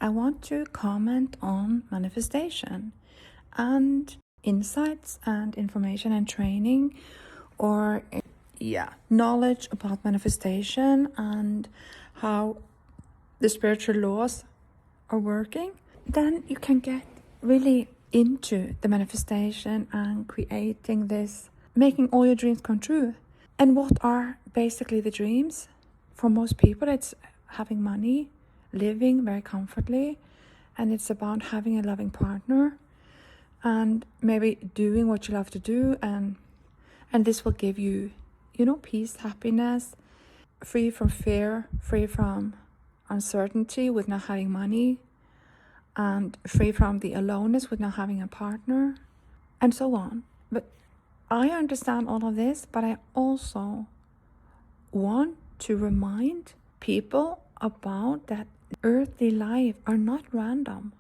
I want to comment on manifestation and insights and information and training, or knowledge about manifestation and how the spiritual laws are working. Then you can get really into the manifestation and creating this, making all your dreams come true. And what are basically the dreams? For most people, it's having money, living very comfortably, and it's about having a loving partner and maybe doing what you love to do, and this will give you, peace, happiness, free from fear, free from uncertainty with not having money, and free from the aloneness with not having a partner, and so on. But I understand all of this, but I also want to remind people about that earthly life are not random.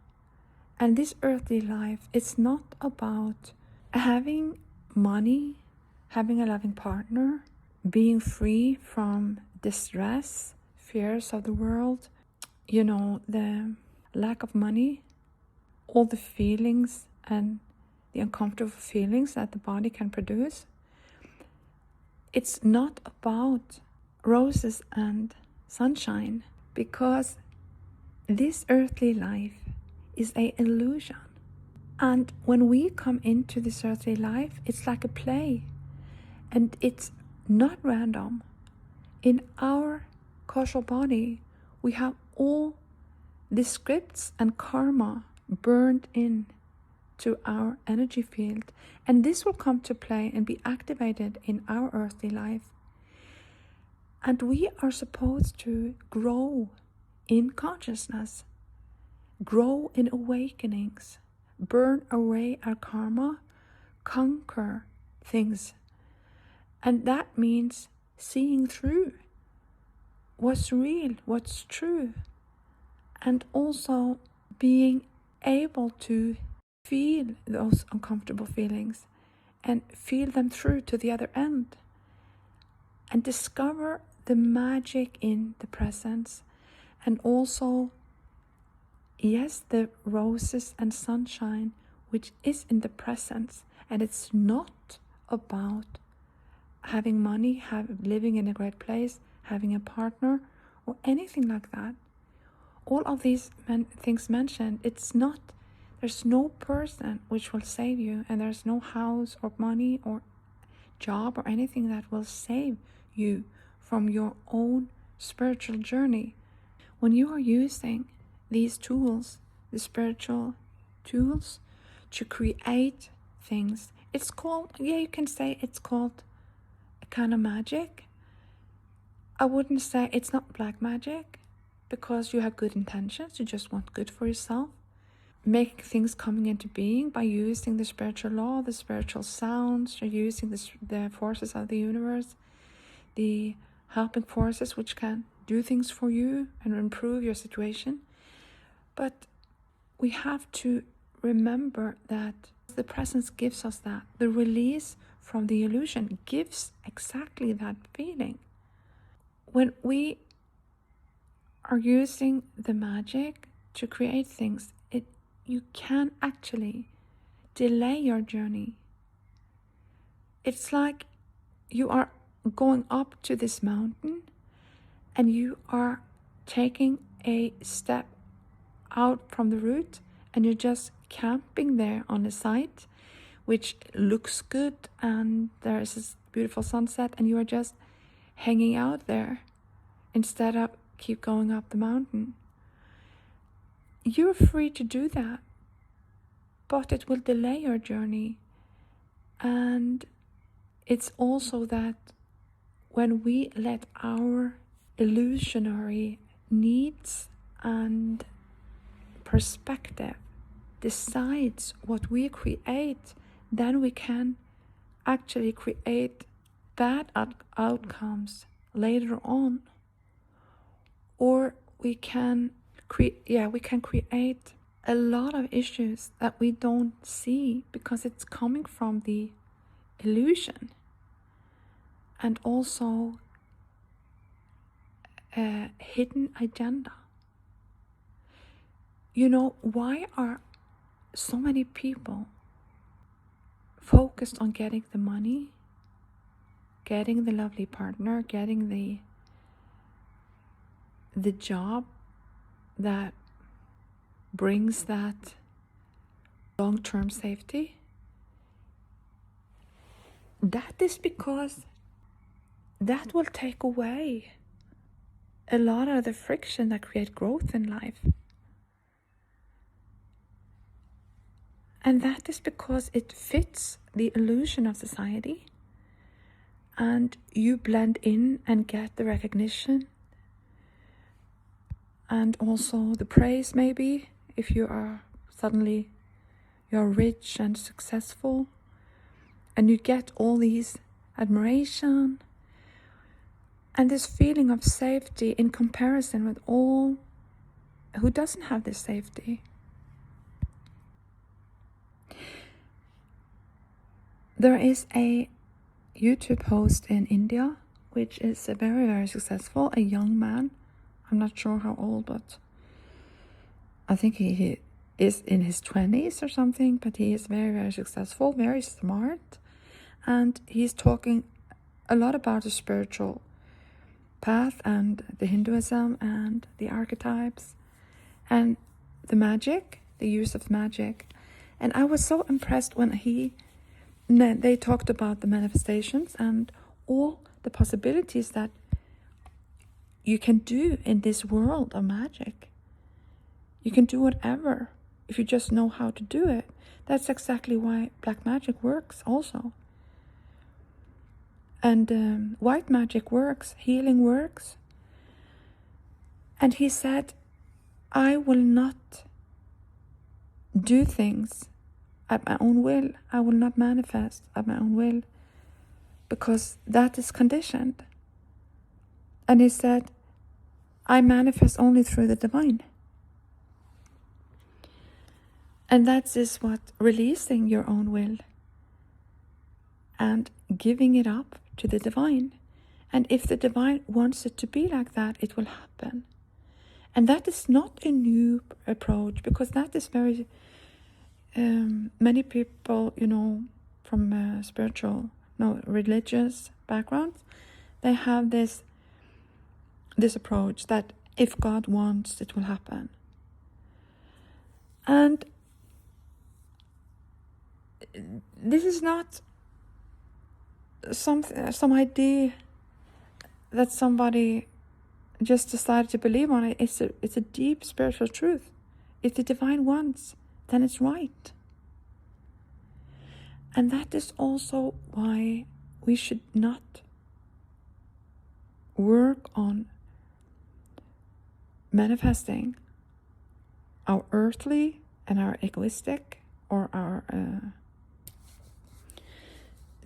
And this earthly life, it's not about having money, having a loving partner, being free from distress, fears of the world, the lack of money, all the feelings and the uncomfortable feelings that the body can produce. It's not about roses and sunshine, because this earthly life is an illusion. And when we come into this earthly life, it's like a play, and it's not random. In our causal body, we have all the scripts and karma burned in to our energy field, and this will come to play and be activated in our earthly life. And we are supposed to grow in consciousness, grow in awakenings, burn away our karma, conquer things. And that means seeing through what's real, what's true, and also being able to feel those uncomfortable feelings and feel them through to the other end, and discover the magic in the presence, and also, yes, the roses and sunshine, which is in the presence. And it's not about having money, living in a great place, having a partner, or anything like that. All of these things mentioned, there's no person which will save you, and there's no house or money or job or anything that will save you from your own spiritual journey. When you are using these tools, the spiritual tools, to create things, it's called, you can say it's called a kind of magic. I wouldn't say it's not black magic, because you have good intentions, you just want good for yourself. Making things coming into being by using the spiritual law, the spiritual sounds, you're using the forces of the universe, the helping forces which can do things for you and improve your situation. But we have to remember that the presence gives us that. The release from the illusion gives exactly that feeling. When we are using the magic to create things, you can actually delay your journey. It's like you are going up to this mountain and you are taking a step out from the route, and you're just camping there on the site, which looks good, and there's this beautiful sunset, and you are just hanging out there instead of keep going up the mountain. You're free to do that, but it will delay your journey. And it's also that when we let our illusionary needs and perspective decides what we create, then we can actually create bad outcomes later on. Or we can create a lot of issues that we don't see, because it's coming from the illusion, and also a hidden agenda. why are so many people focused on getting the money, getting the lovely partner, getting the job that brings that long-term safety? That is because that will take away a lot of the friction that create growth in life. And that is because it fits the illusion of society, and you blend in and get the recognition and also the praise, maybe, if you're rich and successful, and you get all these admiration and this feeling of safety in comparison with all who doesn't have this safety. There is a YouTube host in India, which is very, very successful, a young man. I'm not sure how old, but I think he is in his 20s or something, but he is very, very successful, very smart. And he's talking a lot about the spiritual path and the Hinduism and the archetypes and the magic, the use of magic. And I was so impressed when they talked about the manifestations and all the possibilities that you can do in this world of magic. You can do whatever if you just know how to do it. That's exactly why black magic works also. And white magic works, healing works. And he said, I will not do things at my own will. I will not manifest at my own will, because that is conditioned. And he said, I manifest only through the divine. And that is what releasing your own will and giving it up to the divine. And if the divine wants it to be like that, it will happen. And that is not a new approach, because that is very many people, from religious backgrounds, they have this approach that if God wants, it will happen. And this is not some idea that somebody just decided to believe on. It's a deep spiritual truth. If the divine wants, then it's right. And that is also why we should not work on manifesting our earthly and our egoistic or our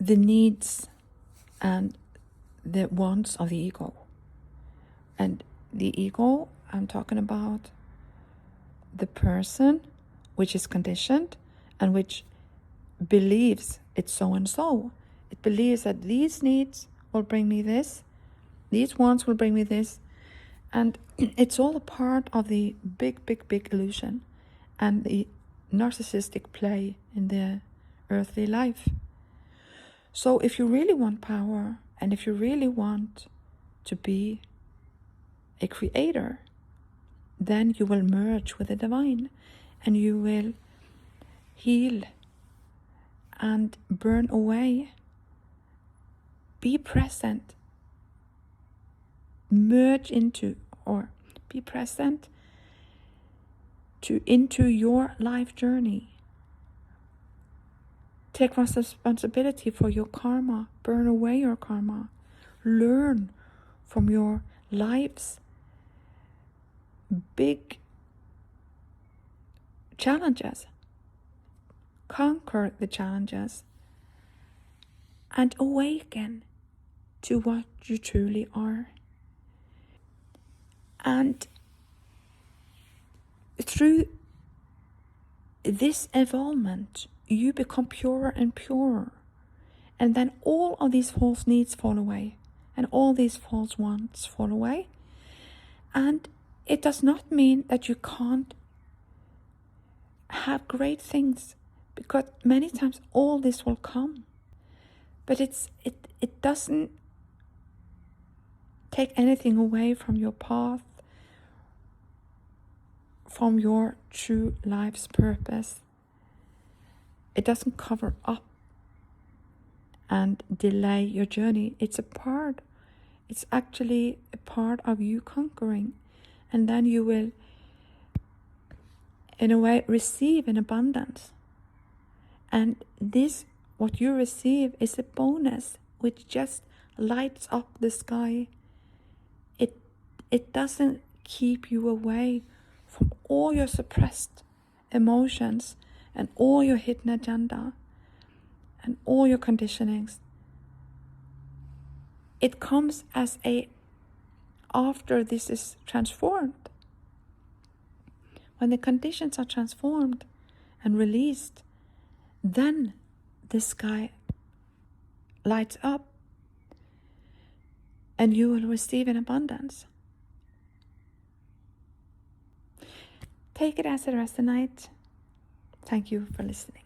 the needs and the wants of the ego. And the ego, I'm talking about the person which is conditioned and which believes it's so and so. It believes that these needs will bring me this, these wants will bring me this, and it's all a part of the big, big, big illusion and the narcissistic play in the earthly life. So if you really want power, and if you really want to be a creator, then you will merge with the divine, and you will heal and burn away. Be present. Merge into, or be present into your life journey. Take responsibility for your karma. Burn away your karma. Learn from your life's big challenges. Conquer the challenges and awaken to what you truly are. And through this evolvement, you become purer and purer. And then all of these false needs fall away. And all these false wants fall away. And it does not mean that you can't have great things, because many times all this will come. But it doesn't take anything away from your path, from your true life's purpose. It doesn't cover up and delay your journey. It's actually a part of you conquering. And then you will, in a way, receive in abundance. And this, what you receive, is a bonus which just lights up the sky. It doesn't keep you away from all your suppressed emotions and all your hidden agenda and all your conditionings. It comes as after this is transformed. When the conditions are transformed and released, then the sky lights up and you will receive in abundance. Take it as it resonates. Thank you for listening.